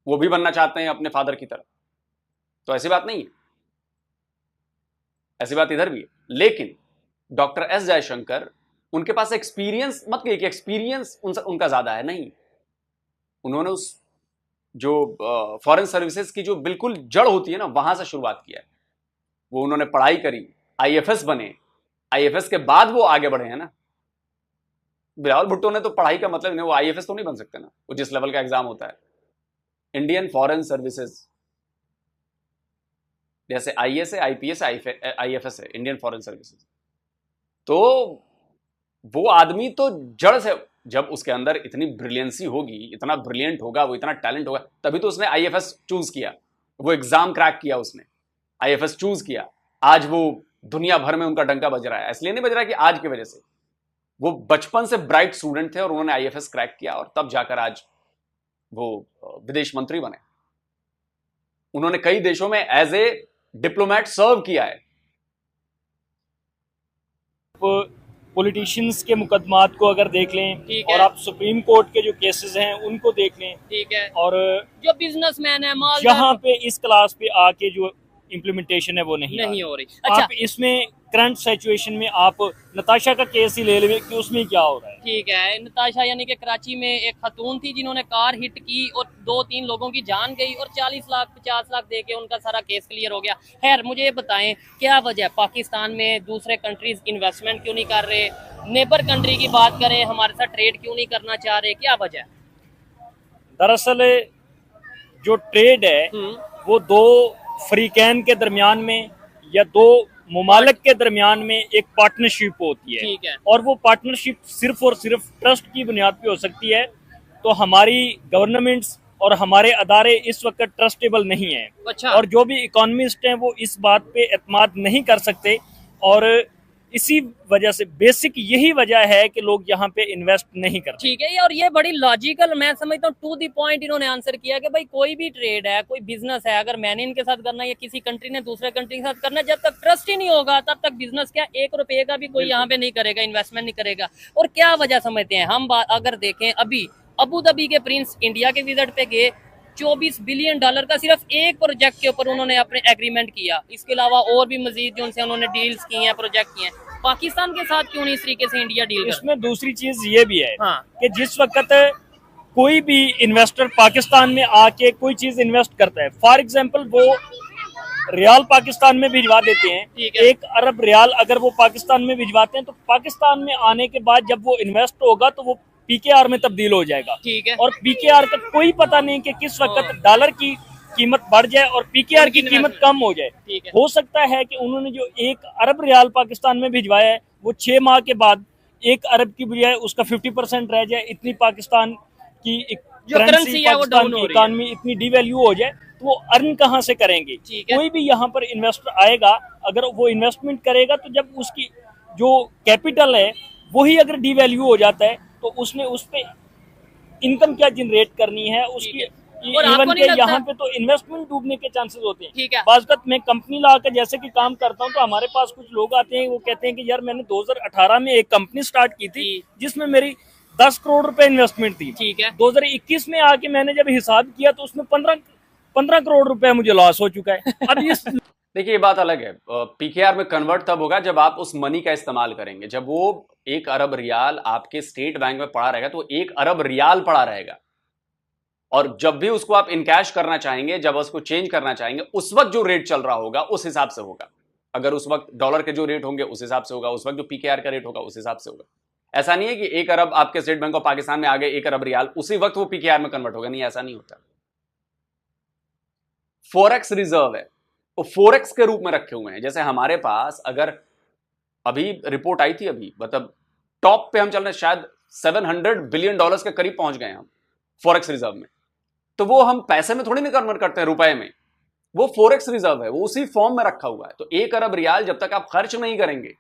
वो भी बनना चाहते हैं अपने फादर की तरह। तो ऐसी बात नहीं है, ऐसी बात इधर भी है। लेकिन डॉक्टर एस जयशंकर, उनके पास एक्सपीरियंस मत कहिए कि एक्सपीरियंस उनका ज्यादा है, नहीं। उन्होंने उस जो फॉरेन सर्विसेज की जो बिल्कुल जड़ होती है ना, वहां से शुरुआत किया है। वो उन्होंने पढ़ाई करी, आईएफएस बने, आईएफएस के बाद वो आगे बढ़े हैं ना। बिलावल भुट्टो ने तो पढ़ाई का मतलब नहीं, वो आईएफएस तो नहीं बन सकते ना, वो जिस लेवल का एग्जाम होता है। इंडियन फॉरेन सर्विसेज, जैसे आईएस है, आईपीएस, आईएफएस है, इंडियन फॉरेन सर्विसेज, तो वो आदमी तो जड़ से, जब उसके अंदर इतनी ब्रिलियंसी होगी, इतना ब्रिलियंट होगा, वो इतना टैलेंट होगा, तभी तो उसने आईएफएस चूज किया, वो एग्जाम क्रैक किया, उसने आईएफएस चूज किया। आज वो दुनिया भर में उनका डंका बज रहा है। इसलिए नहीं बज रहा है कि आज की वजह से, वो बचपन से ब्राइट स्टूडेंट थे और उन्होंने आईएफएस क्रैक किया और तब जाकर आज वो विदेश मंत्री बने। उन्होंने कई देशों में एज ए डिप्लोमेट सर्व किया है। पॉलिटिशियंस के मुकदमात को अगर देख लें ठीक और है। आप सुप्रीम कोर्ट के जो केसेस हैं उनको देख लें, ठीक है, और जो बिजनेसमैन है, माल यहाँ पे इस क्लास पे आके जो इम्प्लीमेंटेशन है वो नहीं आ रही। नहीं हो रही। अच्छा, आप इसमें करंट सिचुएशन में आप नताशा का केस ही ले लें कि उसमें क्या हो रहा है। ठीक है, नताशा यानी कि कराची में एक खातून थी जिन्होंने कार हिट की और 2-3 लोगों की जान गई और 40 लाख 50 लाख दे के उनका सारा केस क्लियर हो गया। खैर, मुझे ये बताएं क्या वजह, पाकिस्तान में दूसरे कंट्रीज इन्वेस्टमेंट क्यों नहीं कर रहे? नेबर कंट्री की बात करें, हमारे साथ ट्रेड क्यों नहीं करना चाह रहे? क्या वजह? दरअसल जो ट्रेड है वो दो फ्रीकैन के दरमियान में या दो मुमालिक के दरमियान में एक पार्टनरशिप होती है, ठीक है। और वो पार्टनरशिप सिर्फ और सिर्फ ट्रस्ट की बुनियाद पे हो सकती है। तो हमारी गवर्नमेंट्स और हमारे अदारे इस वक्त ट्रस्टेबल नहीं है। अच्छा। और जो भी इकोनॉमिस्ट हैं वो इस बात पे एतमाद नहीं कर सकते, और इसी वजह से बेसिक यही वजह है कि लोग यहाँ पे इन्वेस्ट नहीं करते। ठीक है, और ये बड़ी लॉजिकल, मैं समझता हूँ टू द पॉइंट इन्होंने आंसर किया कि भाई कोई भी ट्रेड है, कोई बिजनेस है, अगर मैंने इनके साथ करना है या किसी कंट्री ने दूसरे कंट्री के साथ करना है, जब तक ट्रस्ट ही नहीं होगा तब तक बिजनेस क्या 1 रुपए का भी कोई यहाँ पे नहीं करेगा, इन्वेस्टमेंट नहीं करेगा। और क्या वजह समझते हैं हम? अगर देखें, अभी अबू धाबी के प्रिंस इंडिया के विजिट पे गए, $24 बिलियन का सिर्फ एक प्रोजेक्ट के ऊपर उन्होंने अपने एग्रीमेंट किया। इसके अलावा और भी मजीद जो उनसे उन्होंने डील्स की हैं, प्रोजेक्ट किए हैं। पाकिस्तान के साथ क्यों नहीं इस तरीके से इंडिया डील करता? इसमें दूसरी चीज ये भी है हाँ। कि जिस वक्त कोई भी इन्वेस्टर पाकिस्तान में आके कोई चीज इन्वेस्ट करता है, फॉर एग्जांपल वो रियाल पाकिस्तान में भिजवा देते हैं, ठीक है। 1 अरब रियाल अगर वो पाकिस्तान में भिजवाते हैं तो पाकिस्तान में आने के बाद जब वो इन्वेस्ट होगा तो वो पीकेआर में तब्दील हो जाएगा। ठीक है। और पीकेआर का कोई पता नहीं कि किस वक्त डॉलर की कीमत बढ़ जाए और पीकेआर की कीमत कम हो जाए। ठीक है। हो सकता है कि उन्होंने जो 1 अरब रियाल पाकिस्तान में भिजवाया है वो 6 माह के बाद 1 अरब की बजाय उसका 50% रह जाए। इतनी पाकिस्तान की जो करेंसी है वो डाउन हो रही है, इकोनॉमी इतनी डिवैल्यू हो जाए तो वो अर्न कहाँ से करेंगे? ठीक है। कोई भी यहाँ पर इन्वेस्टर आएगा, अगर वो इन्वेस्टमेंट करेगा तो जब उसकी जो कैपिटल है वही अगर डिवैल्यू हो जाता है तो उसने उस पे इनकम क्या जनरेट करनी है उसकी। और आपको इवन नहीं के लगता- यहाँ पे तो इन्वेस्टमेंट डूबने के चांसेस होते हैं। ठीक है। बाज़ मैं कंपनी ला कर जैसे कि काम करता हूँ तो हमारे पास कुछ लोग आते हैं, वो कहते हैं कि यार मैंने 2018 में एक कंपनी स्टार्ट की थी जिसमें मेरी 10 करोड़ रुपए इन्वेस्टमेंट थी। ठीक है। 2021 में आके मैंने जब हिसाब किया तो उसमें 15 करोड़ रुपए मुझे लॉस हो चुका है। अब इस देखिए ये बात अलग है, पीकेआर में कन्वर्ट तब होगा जब आप उस मनी का इस्तेमाल करेंगे। जब वो 1 अरब रियाल आपके स्टेट बैंक में पड़ा रहेगा तो 1 अरब रियाल पड़ा रहेगा, और जब भी उसको आप इनकैश करना चाहेंगे, जब उसको चेंज करना चाहेंगे, उस वक्त जो रेट चल रहा होगा उस हिसाब से होगा। अगर उस वक्त डॉलर के जो रेट होंगे उस हिसाब से होगा, उस वक्त जो पीकेआर का रेट होगा उस हिसाब से होगा। ऐसा नहीं है कि 1 अरब आपके स्टेट बैंक ऑफ पाकिस्तान में आ गए 1 अरब रियाल, उसी वक्त वो पीकेआर में कन्वर्ट होगा, नहीं, ऐसा नहीं होता। फॉरेक्स रिजर्व है, वो फॉरेक्स के रूप में रखे हुए हैं। जैसे हमारे पास अगर अभी रिपोर्ट आई थी, अभी मतलब टॉप पे हम चल रहे हैं, शायद $700 बिलियन के करीब पहुंच गए हम फॉरेक्स रिजर्व में। तो वो हम पैसे में थोड़ी नहीं कन्वर्ट करते हैं, रुपए में, वो फॉरेक्स रिजर्व है, वो उसी फॉर्म में रखा हुआ है। तो 1 अरब रियाल जब तक आप खर्च नहीं करेंगे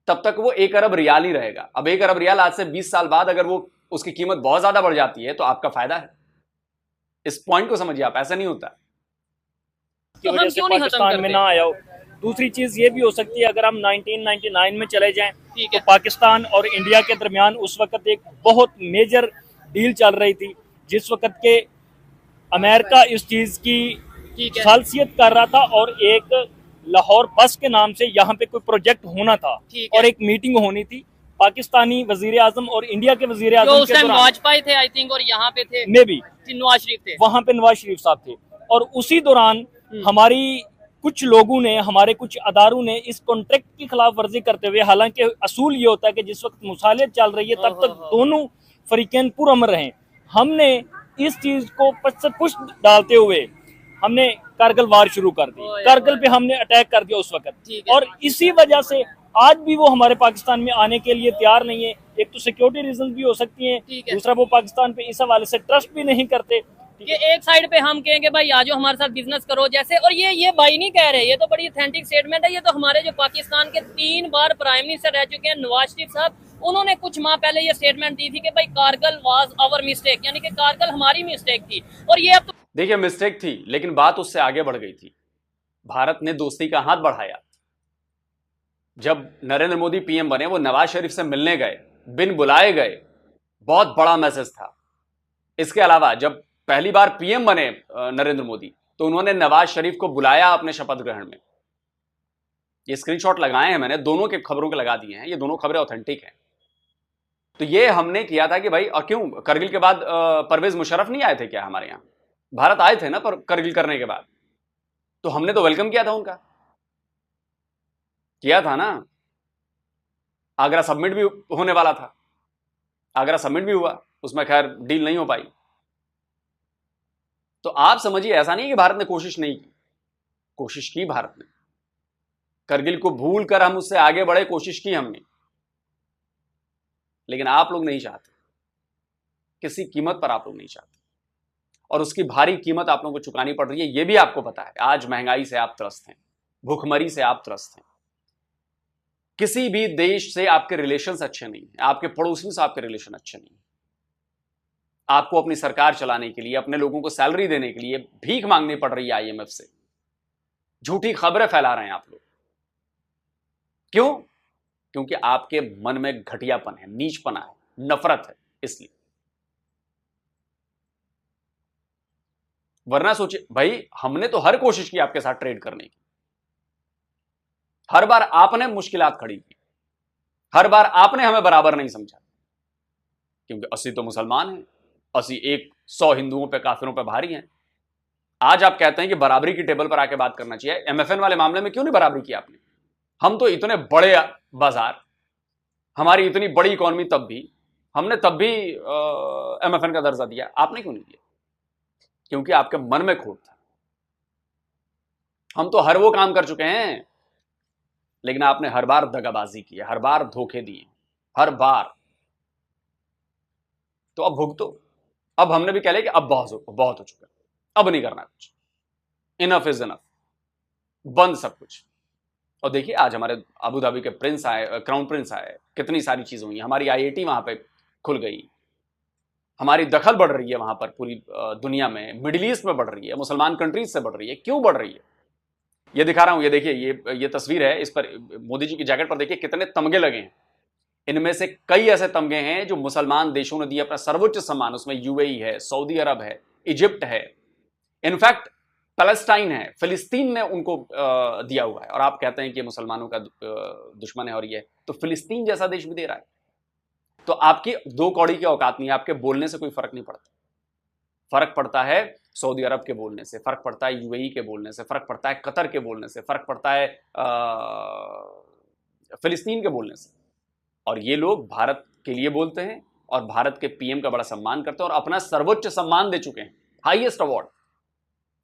तब तक वो 1 अरब रियाल ही रहेगा। अब 1 अरब रियाल आज से 20 साल बाद अगर वो उसकी कीमत बहुत ज्यादा बढ़ जाती है तो आपका फायदा है। इस पॉइंट को समझिए आप, ऐसा नहीं होता। की वजह से पाकिस्तान में ना आया हो। दूसरी चीज ये भी हो सकती है, अगर हम 1999 में चले जाएं तो पाकिस्तान और इंडिया के दरमियान उस वक्त एक बहुत मेजर डील चल रही थी, जिस वक्त के अमेरिका इस चीज की खासियत कर रहा था और एक लाहौर बस के नाम से यहाँ पे कोई प्रोजेक्ट होना था और एक मीटिंग होनी थी पाकिस्तानी वजीर आजम और इंडिया के वजीर आजम के दौरान। वाजपेयी थे आई थिंक, और यहाँ पे थे मे बी नवाज शरीफ थे, वहां पे नवाज शरीफ साहब थे। और उसी दौरान हमारी कुछ लोगों ने, हमारे कुछ अदारों ने इस कॉन्ट्रैक्ट की खिलाफ वर्जी करते हुए, हालांकि असूल ये होता है कि जिस वक्त मुसालियत चल रही है तब तक दोनों फरीकैन पुरअमन रहें, हमने इस चीज को पुश डालते हुए हमने कारगिल वार शुरू कर दी। कारगिल पे हमने अटैक कर दिया उस वक्त, और इसी वजह से आज भी वो हमारे पाकिस्तान में आने के लिए तैयार नहीं है। एक तो सिक्योरिटी रीजन भी हो सकती हैं, दूसरा वो पाकिस्तान पे इस हवाले से ट्रस्ट भी नहीं करते। ये एक साइड पे हम कहेंगे भाई आ जाओ हमारे साथ बिजनेस करो जैसे, और ये भाई नहीं कह रहे, ये तो बड़ी ऑथेंटिक स्टेटमेंट है। ये तो हमारे जो पाकिस्तान के 3 बार प्राइम मिनिस्टर रह चुके हैं नवाज शरीफ साहब, उन्होंने कुछ माह पहले ये स्टेटमेंट दी थी कि भाई कारगिल वाज आवर मिस्टेक, यानी कि कारगिल हमारी मिस्टेक थी। और ये अब तो देखिए मिस्टेक थी, लेकिन बात उससे आगे बढ़ गई थी। भारत ने दोस्ती का हाथ बढ़ाया। जब नरेंद्र मोदी पीएम बने, वो नवाज शरीफ से मिलने गए, बिन बुलाए गए, बहुत बड़ा मैसेज था। इसके अलावा जब पहली बार पीएम बने नरेंद्र मोदी, तो उन्होंने नवाज शरीफ को बुलाया अपने शपथ ग्रहण में। ये स्क्रीनशॉट लगाए हैं मैंने, दोनों के खबरों के लगा दिए हैं, ये दोनों खबरें ऑथेंटिक हैं। तो ये हमने किया था कि भाई, और क्यों करगिल के बाद परवेज मुशर्रफ नहीं आए थे क्या हमारे यहां? भारत आए थे ना पर करगिल करने के बाद, तो हमने तो वेलकम किया था उनका, किया था ना। आगरा सबमिट भी होने वाला था, आगरा सबमिट भी हुआ, उसमें खैर डील नहीं हो पाई। तो आप समझिए, ऐसा नहीं है कि भारत ने कोशिश नहीं की, कोशिश की भारत ने। करगिल को भूल कर हम उससे आगे बढ़े, कोशिश की हमने, लेकिन आप लोग नहीं चाहते, किसी कीमत पर आप लोग नहीं चाहते, और उसकी भारी कीमत आप लोगों को चुकानी पड़ रही है। यह भी आपको पता है। आज महंगाई से आप त्रस्त हैं, भूखमरी से आप त्रस्त हैं, किसी भी देश से आपके रिलेशंस अच्छे नहीं हैं, आपके पड़ोसियों से आपके रिलेशन अच्छे नहीं हैं। आपको अपनी सरकार चलाने के लिए, अपने लोगों को सैलरी देने के लिए भीख मांगनी पड़ रही है आईएमएफ से। झूठी खबरें फैला रहे हैं आप लोग। क्यों? क्योंकि आपके मन में घटियापन है, नीचपना है, नफरत है, इसलिए। वरना सोचिए भाई, हमने तो हर कोशिश की आपके साथ ट्रेड करने की, हर बार आपने मुश्किलात खड़ी की, हर बार आपने हमें बराबर नहीं समझा, क्योंकि 80 तो मुसलमान हैं, 80 100 हिंदुओं पे, काफिरों पे भारी हैं। आज आप कहते हैं कि बराबरी की टेबल पर आके बात करना चाहिए। एमएफएन वाले मामले में क्यों नहीं बराबरी की आपने? हम तो इतने बड़े बाजार, हमारी इतनी बड़ी इकॉनमी, तब भी हमने एमएफएन का दर्जा दिया, आपने क्यों नहीं दिया? क्योंकि आपके मन में खोट था। हम तो हर वो काम कर चुके हैं, लेकिन आपने हर बार दगाबाजी की है, हर बार धोखे दिए, हर बार। तो अब भुगतो। अब हमने भी कह लिया कि अब बहुत हो चुका है, अब नहीं करना कुछ, इनफ इज इनफ, बंद सब कुछ। और देखिए आज हमारे अबू धाबी के प्रिंस आए, क्राउन प्रिंस आए, कितनी सारी चीजें हुई, हमारी आईआईटी वहां पे खुल गई, हमारी दखल बढ़ रही है वहां पर पूरी दुनिया में, मिडिल ईस्ट में बढ़ रही है, मुसलमान कंट्रीज से बढ़ रही है। क्यों बढ़ रही है? ये दिखा रहा हूं, ये देखिए, ये तस्वीर है, इस पर मोदी जी की जैकेट पर देखिए कितने तमगे लगे हैं। इनमें से कई ऐसे तमगे हैं जो मुसलमान देशों ने दिए अपना सर्वोच्च सम्मान। उसमें यूएई है, सऊदी अरब है, इजिप्ट है, इनफैक्ट पैलेस्टाइन है, फिलिस्तीन ने उनको दिया हुआ है। और आप कहते हैं कि मुसलमानों का दुश्मन है, और ये तो फिलिस्तीन जैसा देश भी दे रहा है। तो आपकी 2 कौड़ी की औकात नहीं है, आपके बोलने से कोई फर्क नहीं पड़ता। फर्क पड़ता है सऊदी अरब के बोलने से, फर्क पड़ता है यूएई के बोलने से, फर्क पड़ता है कतर के बोलने से, फर्क पड़ता है फिलिस्तीन के बोलने से। और ये लोग भारत के लिए बोलते हैं और भारत के पीएम का बड़ा सम्मान करते हैं और अपना सर्वोच्च सम्मान दे चुके हैं, हाईएस्ट अवार्ड।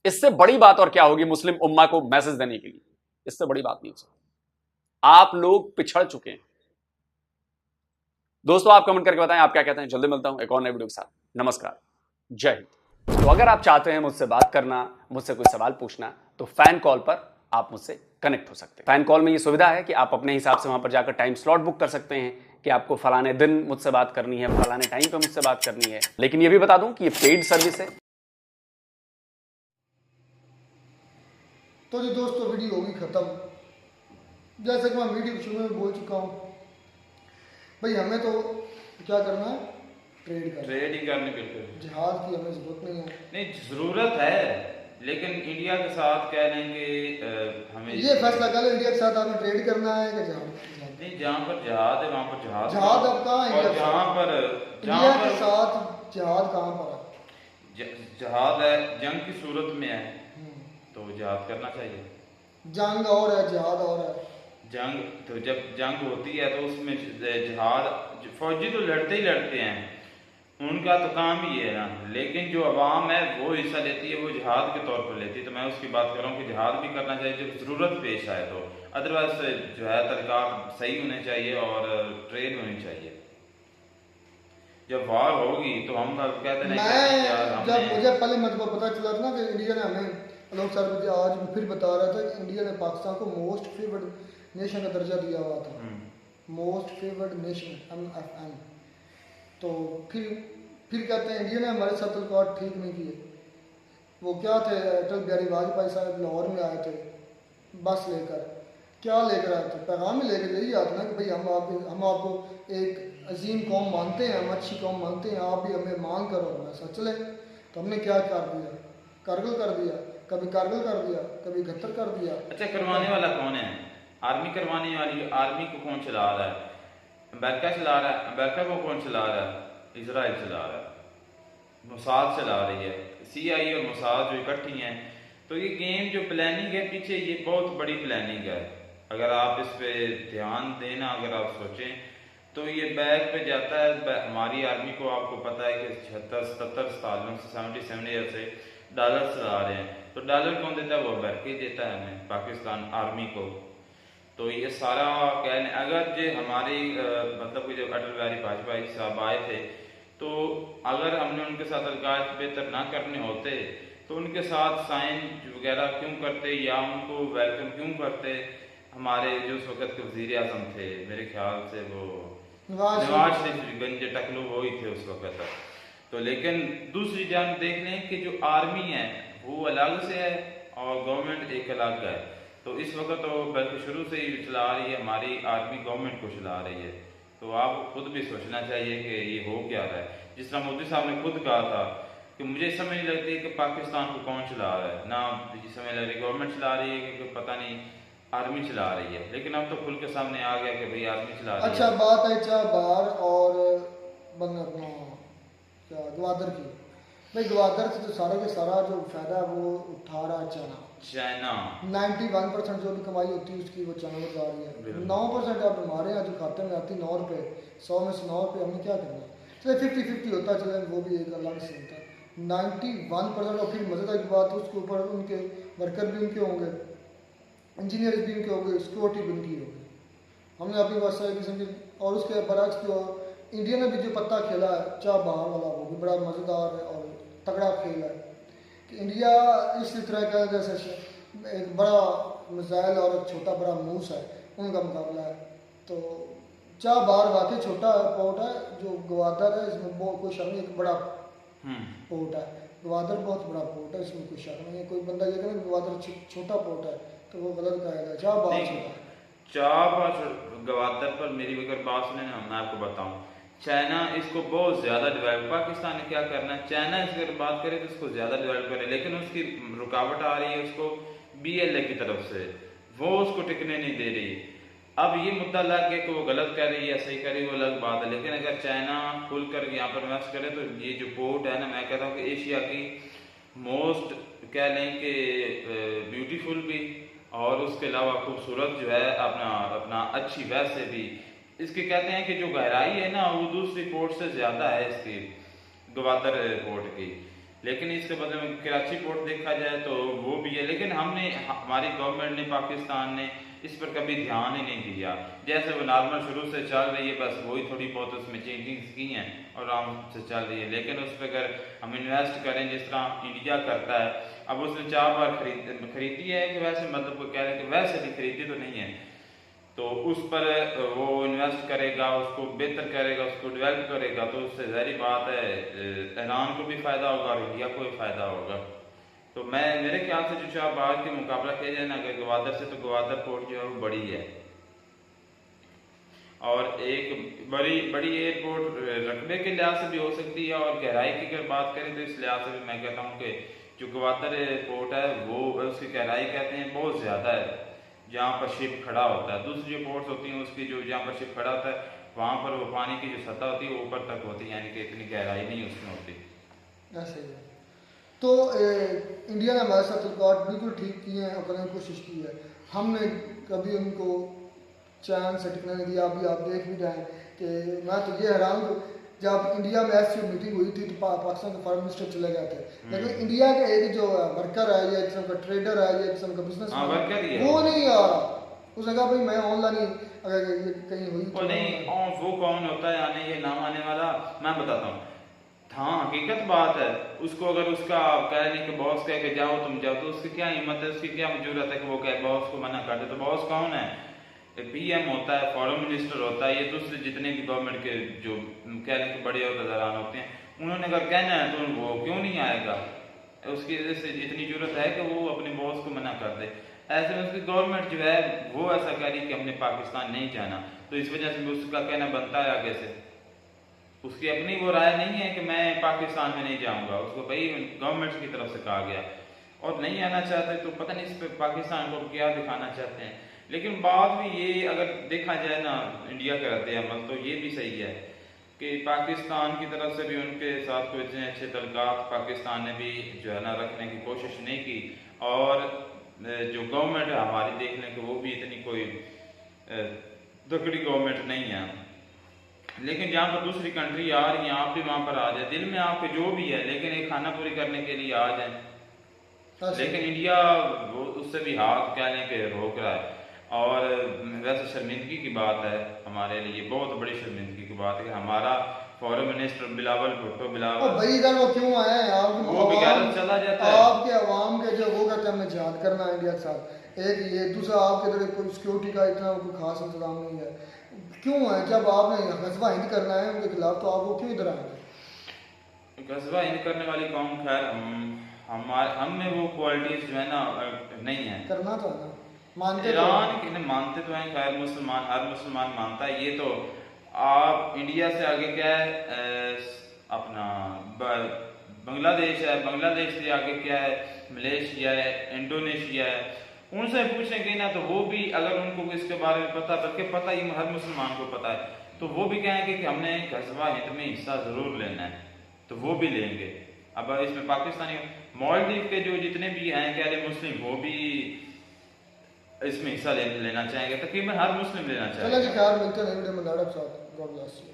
इससे बड़ी बात और क्या होगी मुस्लिम उम्मा को मैसेज देने के लिए? इससे बड़ी बात नहीं हो सकती। आप लोग पिछड़ चुके हैं। दोस्तों आप कमेंट करके बताएं आप क्या कहते हैं। जल्दी मिलता हूं एक और नए वीडियो के साथ। नमस्कार, जय हिंद। तो अगर आप चाहते हैं मुझसे बात करना, मुझसे कोई सवाल पूछना, तो फैन कॉल पर आप मुझसे कनेक्ट हो सकते हैं। फैन कॉल में ये सुविधा है कि आप अपने हिसाब से वहां पर जाकर टाइम स्लॉट बुक कर सकते हैं कि आपको फलाने दिन मुझसे बात करनी है, फलाने टाइम पे मुझसे बात करनी है। लेकिन ये भी बता दूं कि ये पेड सर्विस है। तो जी दोस्तों वीडियो होगी ख़त्म। जैसे कि मैं वीडियो शुरू में बोल चुका हूँ, भाई हमें तो क्या करना है, ट्रेड ही करनी, बिल्कुल। जिहाद की हमें ज़रूरत नहीं है। नहीं ज़रूरत है, लेकिन इंडिया के साथ कह लेंगे हमें ये फैसला कर ले इंडिया के साथ हमें ट्रेड करना है कि जिहाद? नहीं, जहाँ पर जिहाद है वहाँ पर जिहाद अब कहाँ है? जहाँ पर इंडिया के साथ जिहाद कहाँ पर है? जिहाद है, जंग की सूरत में है तो जिहाद करना चाहिए। जंग और है, जिहाद और है। जंग तो जब जंग होती है तो उसमें जिहाद, फौजी तो लड़ते ही लड़ते हैं, उनका तो काम ही है ना, लेकिन जो अवाम है वो हिस्सा लेती है, वो जिहाद के तौर पर लेती है। तो मैं उसकी बात कर रहा हूँ कि जिहाद भी करना चाहिए जब ज़रूरत पेश आए, तो अदरवाइज जो है तरीक़ात सही होने चाहिए और ट्रेन होनी चाहिए। जब वार होगी तो हम कहते नहीं मैं जब मुझे पहले मतलब पता चला था ना कि इंडिया ने हमें, लोग सर मुझे आज फिर बता रहा था कि इंडिया ने पाकिस्तान को मोस्ट फेवर्ड नेशन का दर्जा दिया हुआ था, मोस्ट फेवर्ड नेशन MFN। तो फिर कहते हैं इंडिया ने हमारे साथ रिकॉर्ड ठीक नहीं किए। वो क्या थे, अटल बिहारी वाजपेयी साहब लाहौर में आए थे बस लेकर, क्या लेकर आए थे, पैगाम ही लेकर यही आता ना कि भाई हम आपको एक अजीम कौम मानते हैं, हम अच्छी कौम मानते हैं, आप भी हमें मान करो, हमें सच ले। तो हमने क्या कर दिया, कारगिल कर दिया, कभी कारगिल कर दिया, कभी 71 कर दिया। अच्छा, करवाने वाला कौन है? आर्मी करवाने वाली, आर्मी को कौन चला रहा है? अमेरिका चला रहा है। अमेरिका को कौन चला रहा है? इजराइल चला रहा है, मोसाद चला रही है। CIA और मोसाद जो इकट्ठी हैं, तो ये गेम जो प्लानिंग है पीछे, ये बहुत बड़ी प्लानिंग है। अगर आप इस पे ध्यान देना, अगर आप सोचें तो ये बैक पे जाता है। हमारी आर्मी को आपको पता है कि 76-77 सालों से 77 ईयर से डॉलर चला रहे हैं। तो डॉलर कौन देता है? वो अमेरिका ही देता है हमें, पाकिस्तान आर्मी को। तो ये सारा कह लें, अगर जो हमारी मतलब कि जब अटल बिहारी वाजपेयी साहब आए थे, तो अगर हमने उनके साथ अलगाव बेहतर ना करने होते तो उनके साथ साइन वगैरह क्यों करते, या उनको वेलकम क्यों करते? हमारे जो उस वक्त के वज़ीर आज़म थे, मेरे ख्याल से वो नवाज शरीफ गंज टकलू वो ही थे उस वक्त। तो लेकिन दूसरी जान देख लें कि जो आर्मी है वो अलग से है और गवर्नमेंट एक अलग है। तो इस वक्त तो बल्कि शुरू से ही चला रही है हमारी आर्मी, गवर्नमेंट को चला रही है। तो आप खुद भी सोचना चाहिए कि ये हो क्या रहा है। जिस तरह मोदी साहब ने खुद कहा था कि मुझे समझ नहीं लगती कि पाकिस्तान को कौन चला रहा है, ना मुझे समझ लग रही गवर्नमेंट चला रही है कि पता नहीं आर्मी चला रही है। लेकिन अब तो खुल के सामने आ गया कि भाई आर्मी चला रही है। अच्छा बात है चाबार और अपना क्या ग्वादर की। भाई ग्वादर से तो सारा के सारा जो फायदा है वो उठा रहा है चाइना। 91% जो भी कमाई होती है उसकी वो चाइना में जा रही है। 9% अब हमारे यहाँ जो खाते में आती 9 रुपये, 100 में से 9 रुपये, हमने क्या करना है? चले 50-50 होता है, चले वो भी एक अलग सीन था। 91%। और फिर मज़ेदार की बात है, उसके ऊपर उनके वर्कर भी उनके होंगे, इंजीनियर भी उनके होंगे, सिक्योरिटी भी उनकी होगी। हमने अपनी बात सही किस्म की। और उसके बरक्स जो इंडिया ने भी जो पत्ता खेला है चाबार वाला, वो भी बड़ा मज़ेदार है और तगड़ा खेल है कि इंडिया इसी तरह का जैसे एक बड़ा मिसाइल और एक छोटा बड़ा मूस है, उनका मुकाबला है। तो चाबार वाकई छोटा पोर्ट है, जो ग्वादर है इसमें कोई शक नहीं, एक बड़ा पोर्ट है। ग्वादर बहुत बड़ा पोर्ट है, इसमें कोई शक नहीं है। कोई बंदा ये कहे ग्वादर छोटा पोर्ट है तो वो गलत कहेगा। चाबार छोटा, चाबार ग्वादर पर मेरी अगर बात सुने ना, मैं आपको बताऊं, चाइना इसको बहुत ज़्यादा डेवलप, पाकिस्तान ने क्या करना है, चाइना इसकी अगर बात करे तो इसको ज़्यादा डेवलप करे, लेकिन उसकी रुकावट आ रही है उसको BLA की तरफ से, वो उसको टिकने नहीं दे रही। अब ये मुद्दा लग गया कि वो गलत कर रही है, सही कर रही है, वो अलग बात है। लेकिन अगर चाइना खुल कर यहाँ पर इन्वेस्ट करे तो ये जो पोर्ट है ना, मैं कहता हूँ कि एशिया की मोस्ट कह लें कि ब्यूटीफुल भी, और उसके अलावा खूबसूरत जो है अपना अच्छी वैसे भी। इसके कहते हैं कि जो गहराई है ना वो दूसरी पोर्ट से ज़्यादा है इसकी, ग्वादर पोर्ट की। लेकिन इसके बदले में कराची पोर्ट देखा जाए तो वो भी है, लेकिन हमारी गवर्नमेंट ने, पाकिस्तान ने इस पर कभी ध्यान ही नहीं दिया। जैसे वो नॉर्मल शुरू से चल रही है, बस वही थोड़ी बहुत उसमें चेंजिंग्स की हैं और आराम से चल रही है। लेकिन उस पर अगर हम इन्वेस्ट करें जिस तरह इंडिया करता है, अब उसने 4 बार खरीदी है कि वैसे मतलब को कह रहे हैं कि वैसे भी खरीदी तो नहीं है, तो उस पर वो इन्वेस्ट करेगा, उसको बेहतर करेगा, उसको डेवलप करेगा, तो उससे ज़ाहिर बात है ईरान को भी फ़ायदा होगा और इंडिया को भी फ़ायदा होगा। तो मेरे ख्याल से जो चाबार के मुकाबला किया जाए ना अगर ग्वादर से, तो ग्वादर पोर्ट जो है वो बड़ी है और एक बड़ी एयरपोर्ट रकबे के लिहाज से भी हो सकती है, और गहराई की अगर बात करें तो इस लिहाज से भी मैं कहता हूँ कि जो ग्वादर एयरपोर्ट है वो उसकी गहराई कहते हैं बहुत ज़्यादा है, जहाँ पर शिप खड़ा होता है। दूसरी जो पोर्ट्स होती हैं उसकी जो जहाँ पर शिप खड़ा होता है वहाँ पर वो पानी की जो सतह होती है वो ऊपर तक होती है, यानी कि इतनी गहराई नहीं उसमें होती। ऐसे ही है। तो इंडिया ने हमारे साथ रिकॉर्ड बिल्कुल ठीक किए हैं और करने की कोशिश की है। हमने कभी उनको चैन से टिकने नहीं दिया। अभी आप देख भी रहे हैं कि मैं तो ये हैरान हूँ जब इंडिया में ऐसी मीटिंग हुई थी तो पाकिस्तान के फॉरेन मिनिस्टर चले गए थे, लेकिन इंडिया का एक जो वर्कर है या एक किस्म का ट्रेडर है या एक किस्म का बिजनेस वो नहीं आ रहा। उसने कहा भाई मैं ऑनलाइन अगर ये कहीं हुई वो नहीं, वो कौन होता है यानी ये नाम आने वाला, मैं बताता हूँ। हाँ हकीकत बात है, उसको अगर उसका कहने के बॉस कह के जाओ तुम जाओ, तो उसकी क्या हिम्मत है, उसकी क्या जरूरत है कि वो कहे बॉस को मना कर दे। तो बॉस कौन है? पीएम होता है, फॉरेन मिनिस्टर होता है, ये दूसरे जितने भी गवर्नमेंट के जो कहने के बड़े अहदेदारान होते हैं, उन्होंने अगर कहना है तो वो क्यों नहीं आएगा? उसकी वजह से इतनी जरूरत है कि वो अपने बॉस को मना कर दे। ऐसे में उसकी गवर्नमेंट जो है वो ऐसा कह रही कि हमने पाकिस्तान नहीं जाना, तो इस वजह से उसका कहना बनता है आगे से। उसकी अपनी वो राय नहीं है कि मैं पाकिस्तान में नहीं जाऊंगा, उसको भाई गवर्नमेंट की तरफ से कहा गया और नहीं आना चाहते तो पता नहीं इस पे पाकिस्तान को क्या दिखाना चाहते हैं। लेकिन बाद में ये अगर देखा जाए ना इंडिया का रद्द अमल, तो ये भी सही है कि पाकिस्तान की तरफ से भी उनके साथ कोई इतने अच्छे तल्कात पाकिस्तान ने भी जो है ना रखने की कोशिश नहीं की, और जो गवर्नमेंट है हमारी देख लें कि वो भी इतनी कोई तगड़ी गवर्नमेंट नहीं है। लेकिन जहाँ पर दूसरी कंट्री आ रही है आप भी वहाँ पर आ जाए, दिल में आपके जो भी है, लेकिन एक खाना पूरी करने के लिए आ जाए। लेकिन इंडिया वो उससे भी हाथ कह लें कि रोक रहा है। और वैसे शर्मिंदगी की बात है हमारे लिए, बहुत बड़ी शर्मिंदगी की बात है कि हमारा फॉरेन मिनिस्टर बिलावल भुट्टो भाई इधर वो क्यों आए हैं? वो भी चला जाता है। आपके अवाम के जो वो कहते हैं हमें जिहाद करना है इंडिया के साथ, एक ये दूसरा आपके इधर कोई सिक्योरिटी का इतना कोई खास इंतजाम नहीं है, क्यों है? जब आपने गजवा हिंद करना है उनके खिलाफ तो आप वो क्यों इधर आएंगे? गजवा हिंद करने वाली कौम खैर हम में वो क्वालिटीज जो है ना नहीं है। करना तो है ना, मानते ईरान तो मानते तो हैं, खैर मुसलमान हर मुसलमान मानता है। ये तो आप इंडिया से आगे क्या है अपना बांग्लादेश है, बांग्लादेश से आगे क्या है मलेशिया है, इंडोनेशिया है। उनसे पूछेंगे ना तो वो भी अगर उनको इसके बारे में पता, बल्कि पता ही हर मुसलमान को पता है, तो वो भी कहेंगे कि हमने गजवा हिंद में हिस्सा जरूर लेना है, तो वो भी लेंगे। अब इसमें पाकिस्तानी मालदीव के जो जितने भी हैं गैर मुस्लिम वो भी इसमें हिस्सा लेना चाहेंगे, तकरीबन हर मुस्लिम लेना चाहेगा। चलो जी, ख्याल मिलते हैं नई वीडियो में। God bless you.